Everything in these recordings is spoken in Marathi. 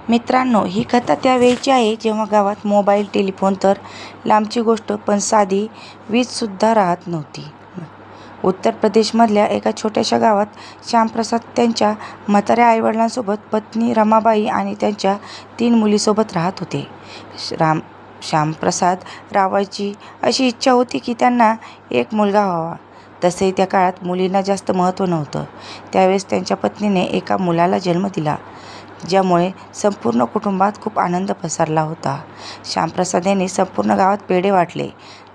मित्रांनो, ही कथा त्यावेळची आहे जेव्हा गावात मोबाईल, टेलिफोन तर लांबची गोष्ट, पण साधी वीजसुद्धा राहत नव्हती. उत्तर प्रदेशमधल्या एका छोट्याशा गावात श्यामप्रसाद त्यांच्या म्हाताऱ्या आईवडिलांसोबत, पत्नी रमाबाई आणि त्यांच्या 3 मुलींसोबत राहत होते. श्यामप्रसाद रावांची अशी इच्छा होती की त्यांना एक मुलगा व्हावा. तसेही त्या काळात मुलींना जास्त महत्त्व नव्हतं. त्यावेळेस त्यांच्या पत्नीने एका मुलाला जन्म दिला, ज्यामुळे संपूर्ण कुटुंबात खूप आनंद पसरला होता. श्यामप्रसाद यांनी संपूर्ण गावात पेढे वाटले.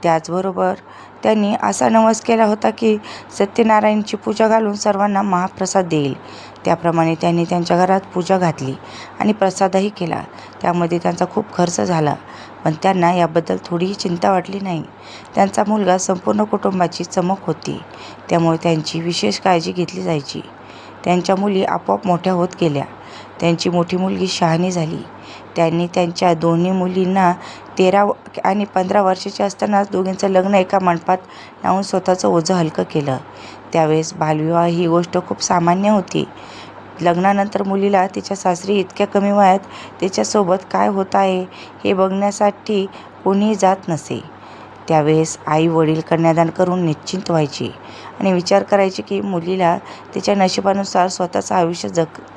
त्याचबरोबर त्यांनी असा नवस केला होता की सत्यनारायणाची पूजा घालून सर्वांना महाप्रसाद देईल. त्याप्रमाणे त्यांनी त्यांच्या घरात पूजा घातली आणि प्रसादही केला. त्यामध्ये त्यांचा खूप खर्च झाला, पण त्यांना याबद्दल थोडीही चिंता वाटली नाही. त्यांचा मुलगा संपूर्ण कुटुंबाची चमक होती, त्यामुळे त्यांची विशेष काळजी घेतली जायची. त्यांच्या मुली आपोआप मोठ्या होत गेल्या. त्यांची मोठी मुलगी शहाणी झाली. त्यांनी त्यांच्या दोन्ही मुलींना 13 आणि 15 वर्षाची असतानाच दोघींचं लग्न एका मंडपात लावून स्वतःचं ओझं हलकं केलं. त्यावेळेस बालविवाह ही गोष्ट खूप सामान्य होती. लग्नानंतर मुलीला तिच्या सासरी इतक्या कमी वयात तिच्यासोबत काय होत आहे हे बघण्यासाठी कोणीही जात नसे. त्यावेळेस आई वडील कन्यादान करून निश्चिंत व्हायची आणि विचार करायचे की मुलीला तिच्या नशिबानुसार स्वतःचं आयुष्य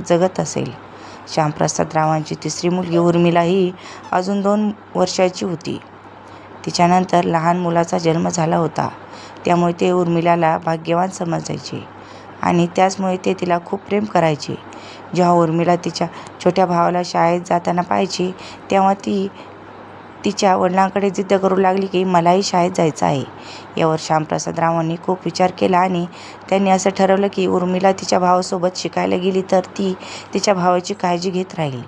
जगत असेल. श्यामप्रसाद रावांची 3री मुलगी उर्मिला ही अजून 2 वर्षाची होती. तिच्यानंतर लहान मुलाचा जन्म झाला होता, त्यामुळे ते उर्मिलाला भाग्यवान समजायचे आणि त्याचमुळे ते तिला खूप प्रेम करायचे. जेव्हा उर्मिला तिच्या छोट्या भावाला शाळेत जाताना पाहायची, तेव्हा ती तिच्या वडिलांकडे जिद्द करू लागली की मलाही शाळेत जायचं आहे. यावर श्यामप्रसाद रावांनी खूप विचार केला आणि त्यांनी असं ठरवलं की उर्मिला तिच्या भावासोबत शिकायला गेली तर ती तिच्या भावाची काळजी घेत राहील.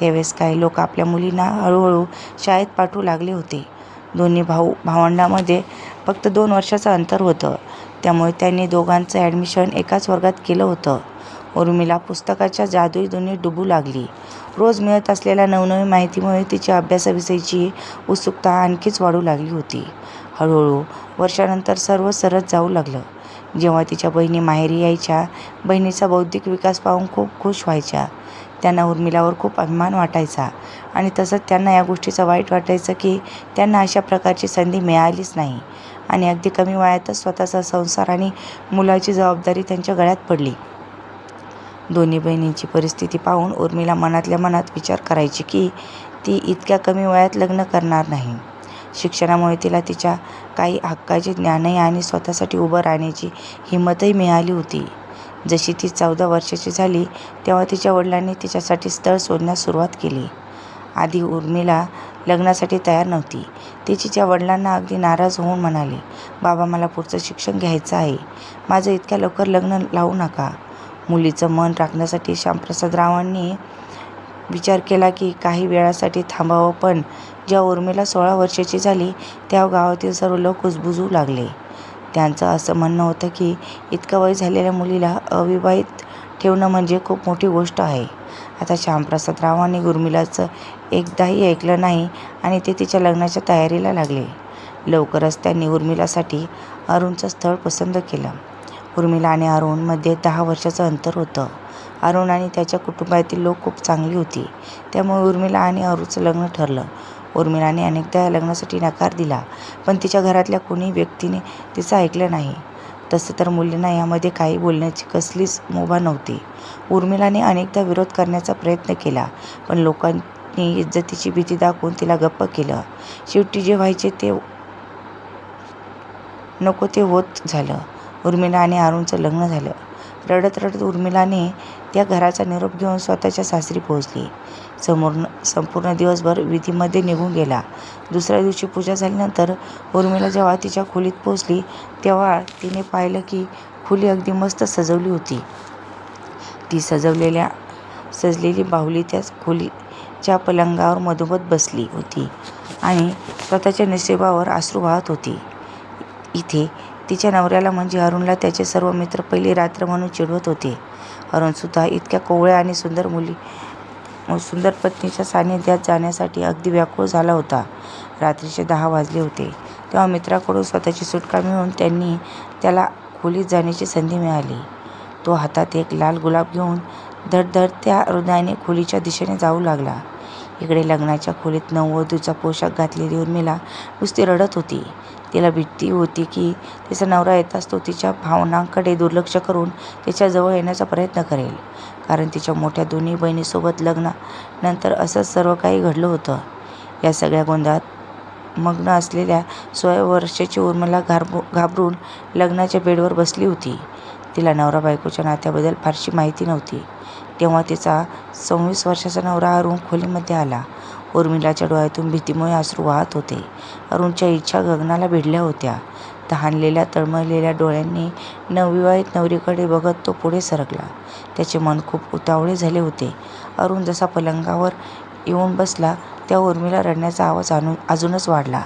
त्यावेळेस काही लोक आपल्या मुलींना हळूहळू शाळेत पाठवू लागले होते. दोन्ही भावंडांमध्ये फक्त 2 वर्षाचं अंतर होतं, त्यामुळे त्यांनी दोघांचं ॲडमिशन एकाच वर्गात केलं होतं. उर्मिला पुस्तकाच्या जादुई दुनियेत डुबू लागली. रोज मिळत असलेल्या नवनवीन माहितीमुळे तिची अभ्यासाविषयीची उत्सुकता आणखीच वाढू लागली होती. हळूहळू वर्षानंतर सर्व सरत जाऊ लागलं. जेव्हा तिच्या बहिणी माहेरी यायच्या, बहिणीचा बौद्धिक विकास पाहून खूप खुश व्हायच्या. त्यांना उर्मिलावर खूप अभिमान वाटायचा आणि तसंच त्यांना या गोष्टीचं वाईट वाटायचं की त्यांना अशा प्रकारची संधी मिळालीच नाही आणि अगदी कमी वयातच स्वतःचा संसार आणि मुलाची जबाबदारी त्यांच्या गळ्यात पडली. दोन्ही बहिणींची परिस्थिती पाहून उर्मिला मनातल्या मनात विचार करायची की ती इतक्या कमी वयात लग्न करणार नाही. शिक्षणामुळे तिला तिच्या काही हक्काचे ज्ञानही आणि स्वतःसाठी उभं राहण्याची हिंमतही मिळाली होती. जशी ती 14 वर्षाची झाली, तेव्हा तिच्या वडिलांनी तिच्यासाठी स्थळ शोधण्यास सुरुवात केली. आधी उर्मिला लग्नासाठी तयार नव्हती. ती तिच्या वडिलांना अगदी नाराज होऊन म्हणाली, "बाबा, मला पुढचं शिक्षण घ्यायचं आहे. माझं इतक्या लवकर लग्न लावू नका." मुलीचं मन राखण्यासाठी श्यामप्रसाद रावांनी विचार केला की काही वेळासाठी थांबावं, पण जेव्हा उर्मिला 16 वर्षाची झाली, तेव्हा गावातील सर्व लोक कुजबुजू लागले. त्यांचं असं म्हणणं होतं की इतकं वय झालेल्या मुलीला अविवाहित ठेवणं म्हणजे खूप मोठी गोष्ट आहे. आता श्यामप्रसाद रावांनी उर्मिलाचं एकदाही ऐकलं नाही आणि ते तिच्या लग्नाच्या तयारीला लागले. लवकरच त्यांनी उर्मिलासाठी अरुणचं स्थळ पसंत केलं. उर्मिला आणि अरुणमध्ये 10 वर्षाचं अंतर होतं. अरुण आणि त्याच्या कुटुंबातील लोक खूप चांगली होती, त्यामुळे उर्मिला आणि अरुणचं लग्न ठरलं. उर्मिलाने अनेकदा या लग्नासाठी नकार दिला, पण तिच्या घरातल्या कोणी व्यक्तीने तिचं ऐकलं नाही. तसं तर मुलींना यामध्ये काही बोलण्याची कसलीच मुभा नव्हती. उर्मिलाने अनेकदा विरोध करण्याचा प्रयत्न केला, पण लोकांनी इज्जतीची भीती दाखवून तिला गप्प केलं. शेवटी जे व्हायचे ते नको ते होत झालं. उर्मिला आणि अरुणचं लग्न झालं. रडत रडत उर्मिलाने त्या घराचा निरोप घेऊन स्वतःच्या सासरी पोहोचली. संपूर्ण दिवसभर विधीमध्ये निघून गेला. दुसऱ्या दिवशी पूजा झाल्यानंतर उर्मिला जेव्हा तिच्या खोलीत पोहोचली, तेव्हा तिने पाहिलं की खोली अगदी मस्त सजवली होती. ती सजलेली बाहुली त्याच खोलीच्या पलंगावर मधोमध बसली होती आणि स्वतःच्या नशिबावर अश्रू वाहत होती. इथे तिच्या नवऱ्याला म्हणजे अरुणला त्याचे सर्व मित्र पहिली रात्र म्हणून चिडवत होते. अरुणसुद्धा इतक्या कोवळ्या आणि सुंदर पत्नीच्या सान्निध्यात जाण्यासाठी अगदी व्याकुळ झाला होता. रात्रीचे 10 वाजले होते, तेव्हा मित्राकडून स्वतःची सुटका मिळवून त्याला खोलीत जाण्याची संधी मिळाली. तो हातात एक लाल गुलाब घेऊन धडधडत्या हृदयाने खोलीच्या दिशेने जाऊ लागला. इकडे लग्नाच्या खोलीत नववधूचा पोशाख घातलेली उर्मिला नुसती रडत होती. तिला भीती होती की तिचा नवरा येताच तो तिच्या भावनांकडे दुर्लक्ष करून तिच्याजवळ येण्याचा प्रयत्न करेल. कारण तिच्या मोठ्या दोन्ही बहिणीसोबत लग्नानंतर असंच सर्व काही घडलं होतं. या सगळ्या गोंधळात मग्न असलेल्या 16 वर्षाची उर्मिला घाबरून लग्नाच्या बेडवर बसली होती. तिला नवरा बायकोच्या नात्याबद्दल फारशी माहिती नव्हती. तेव्हा तिचा 26 वर्षाचा नवरा अरुण खोलीमध्ये आला. उर्मिलाच्या डोळ्यातून भीतीमुळे अश्रू वाहत होते. अरुणच्या इच्छा गगनाला भिडल्या होत्या. तहानलेल्या तळमळलेल्या डोळ्यांनी नवविवाहित नवरीकडे बघत तो पुढे सरकला. त्याचे मन खूप उतावळे झाले होते. अरुण जसा पलंगावर येऊन बसला तेव्हा उर्मिला रडण्याचा आवाज अजूनच वाढला.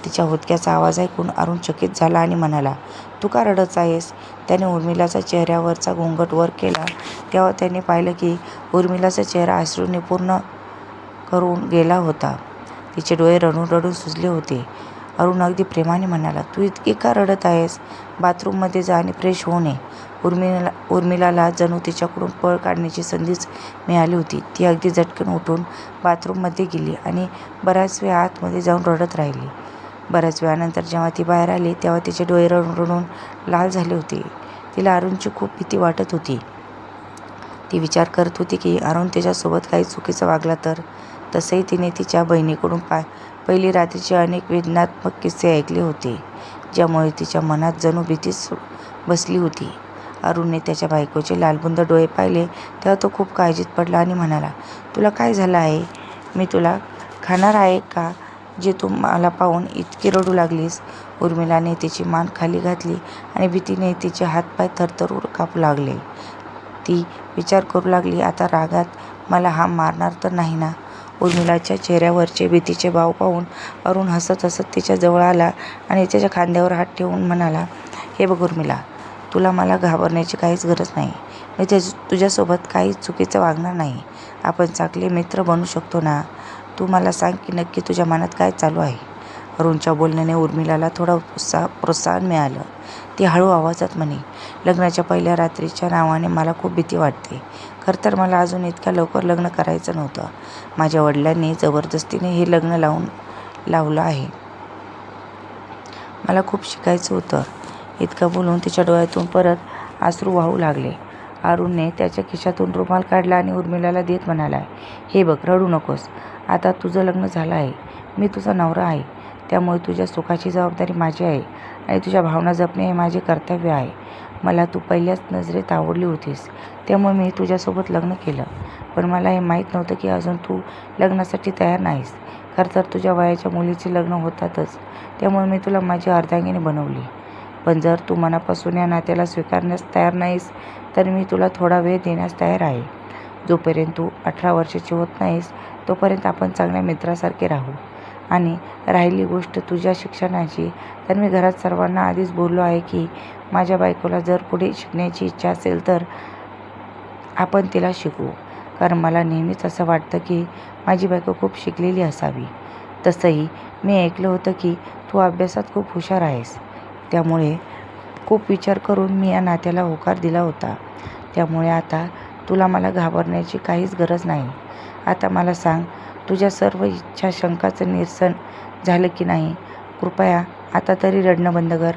तिच्या हुदक्याचा आवाज ऐकून अरुण चकित झाला आणि म्हणाला, "तू का रडत आहेस?" त्याने उर्मिलाचा चेहऱ्यावरचा घोंगट वर केला तेव्हा त्याने पाहिलं की उर्मिलाचा चेहरा अश्रूंनी पूर्ण करून गेला होता. तिचे डोळे रडून रडून सुजले होते. अरुण अगदी प्रेमाने म्हणाला, "तू इतकी का रडत आहेस? बाथरूममध्ये जा आणि फ्रेश होऊन ये." उर्मिलाला जणू तिच्याकडून पळ काढण्याची संधीच मिळाली होती. ती अगदी झटकन उठून बाथरूममध्ये गेली आणि बराच वेळ आतमध्ये जाऊन रडत राहिली. बऱ्याच वेळानंतर जेव्हा ती बाहेर आली तेव्हा तिचे डोळे रडून रडून लाल झाले होते. तिला अरुणची खूप भीती वाटत होती. ती विचार करत होती की अरुण तिच्यासोबत काही चुकीचं वागला तर. तसंही तिने तिच्या बहिणीकडून पहिली रात्रीचे अनेक वेदनात्मक किस्से ऐकले होते, ज्यामुळे तिच्या मनात जणू भीतीच बसली होती. अरुणने त्याच्या बायकोचे लालबुंद डोळे पाहिले तेव्हा तो खूप काळजीत पडला आणि म्हणाला, "तुला काय झालं आहे? मी तुला खाणार आहे का जे तू मला पाहून इतकी रडू लागलीस?" उर्मिलाने तिची मान खाली घातली आणि भीतीने तिचे हातपाय थरथर कापू लागले. ती विचार करू लागली, "आता रागात मला हा मारणार तर नाही ना?" उर्मिलाच्या चेहऱ्यावरचे भीतीचे भाव पाहून अरुण हसत हसत तिच्या जवळ आला आणि तिच्या खांद्यावर हात ठेवून म्हणाला, "हे बघ उर्मिला, तुला मला घाबरण्याची काहीच गरज नाही. मी तुझ्यासोबत काहीच चुकीचं वागणार नाही. आपण चांगले मित्र बनू शकतो ना? तू मला सांग की नक्की तुझ्या मनात काय चालू आहे?" अरुणच्या बोलण्याने उर्मिलाला थोडं प्रोत्साहन मिळालं. ती हळू आवाजात म्हणे, "लग्नाच्या पहिल्या रात्रीच्या नावाने मला खूप भीती वाटते. खरं तर मला अजून इतक्या लवकर लग्न करायचं नव्हतं. माझ्या वडिलांनी जबरदस्तीने हे लग्न लावलं आहे. मला खूप शिकायचं होतं." इतकं बोलून तिच्या डोळ्यातून परत अश्रू वाहू लागले. अरुणने त्याच्या खिशातून रुमाल काढला आणि उर्मिलाला देत म्हणाला, "हे बघ, रडू नकोस. आता तुझं लग्न झालं आहे. मी तुझा नवरा आहे. त्यामुळे तुझ्या सुखाची जबाबदारी माझी आहे आणि तुझ्या भावना जपणे हे माझे कर्तव्य आहे. मला तू पहिल्याच नजरेत आवडली होतीस, त्यामुळे मी तुझ्यासोबत लग्न केलं. पण मला हे माहीत नव्हतं की अजून तू लग्नासाठी तयार नाहीस. खरं तर तुझ्या वयाच्या मुलीचे लग्न होतातच, त्यामुळे मी तुला माझी अर्धांगिनी बनवली. पण जर तू मनापासून या नात्याला स्वीकारण्यास तयार नाहीस तर मी तुला थोडा वेळ देण्यास तयार आहे. जोपर्यंत तू 18 वर्षाची होत नाहीस तोपर्यंत आपण चांगल्या मित्रासारखे राहू. आणि राहिली गोष्ट तुझ्या शिक्षणाची, तर मी घरात सर्वांना आधीच बोललो आहे की माझ्या बायकोला जर पुढे शिकण्याची इच्छा असेल तर आपण तिला शिकवू. कारण मला नेहमीच असं वाटतं की माझी बायको खूप शिकलेली असावी. तसंही मी ऐकलं होतं की तू अभ्यासात खूप हुशार आहेस. त्यामुळे खूप विचार करून मी या नात्याला होकार दिला होता. त्यामुळे आता तुला मला घाबरण्याची काहीच गरज नाही. आता मला सांग, तुझ्या सर्व इच्छा शंकांचं निरसन झालं की नाही? कृपया आता तरी रडणं बंद कर."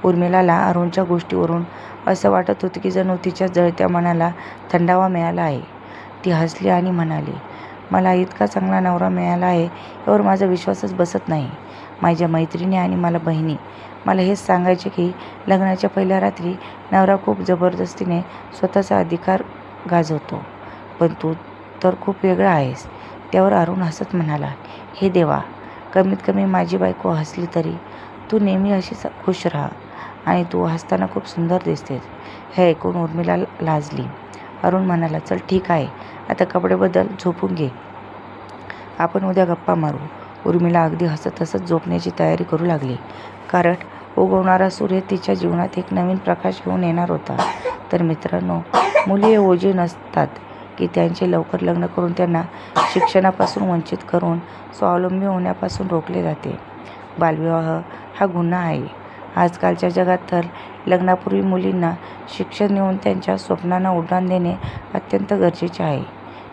उर्मिलाला अरुणच्या गोष्टीवरून असं वाटत होतं की जणू तिच्या जळत्या मनाला थंडावा मिळाला आहे. ती हसली आणि म्हणाली, "मला इतका चांगला नवरा मिळाला आहे यावर माझा विश्वासच बसत नाही. माझ्या मैत्रिणी आणि मला बहिणी मला हेच सांगायचे की लग्नाच्या पहिल्या रात्री नवरा खूप जबरदस्तीने स्वतःचा अधिकार गाजवतो. पण तू तर खूप वेगळा आहेस." त्यावर अरुण हसत म्हणाला, "हे देवा, कमीत कमी माझी बायको हसली तरी. तू नेहमी अशीच खुश राहा आणि तू हसताना खूप सुंदर दिसतेस." हे ऐकून उर्मिला लाजली. अरुण म्हणाला, "चल ठीक आहे, आता कपडे बदल, झोपून घे. आपण उद्या गप्पा मारू." उर्मिला अगदी हसत हसत झोपण्याची तयारी करू लागली. कारण उगवणारा सूर्य तिच्या जीवनात एक नवीन प्रकाश घेऊन येणार होता. तर मित्रांनो, मुली हे ओझे नसतात की त्यांचे लवकर लग्न करून त्यांना शिक्षणापासून वंचित करून स्वावलंबी होण्यापासून रोखले जाते. बालविवाह हा गुन्हा आहे. आजकालच्या जगात तर लग्नापूर्वी मुलींना शिक्षण देऊन त्यांच्या स्वप्नांना उड्डाण देणे अत्यंत गरजेचे आहे.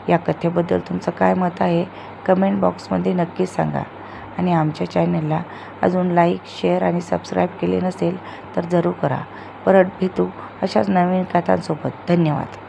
या कथेबद्दल तुमचं काय मत आहे कमेंट बॉक्समध्ये नक्कीच सांगा. आणि आमच्या चॅनलला अजून लाईक, शेअर आणि सबस्क्राईब केले नसेल तर जरूर करा. परत भेटू अशाच नवीन कथांसोबत. धन्यवाद.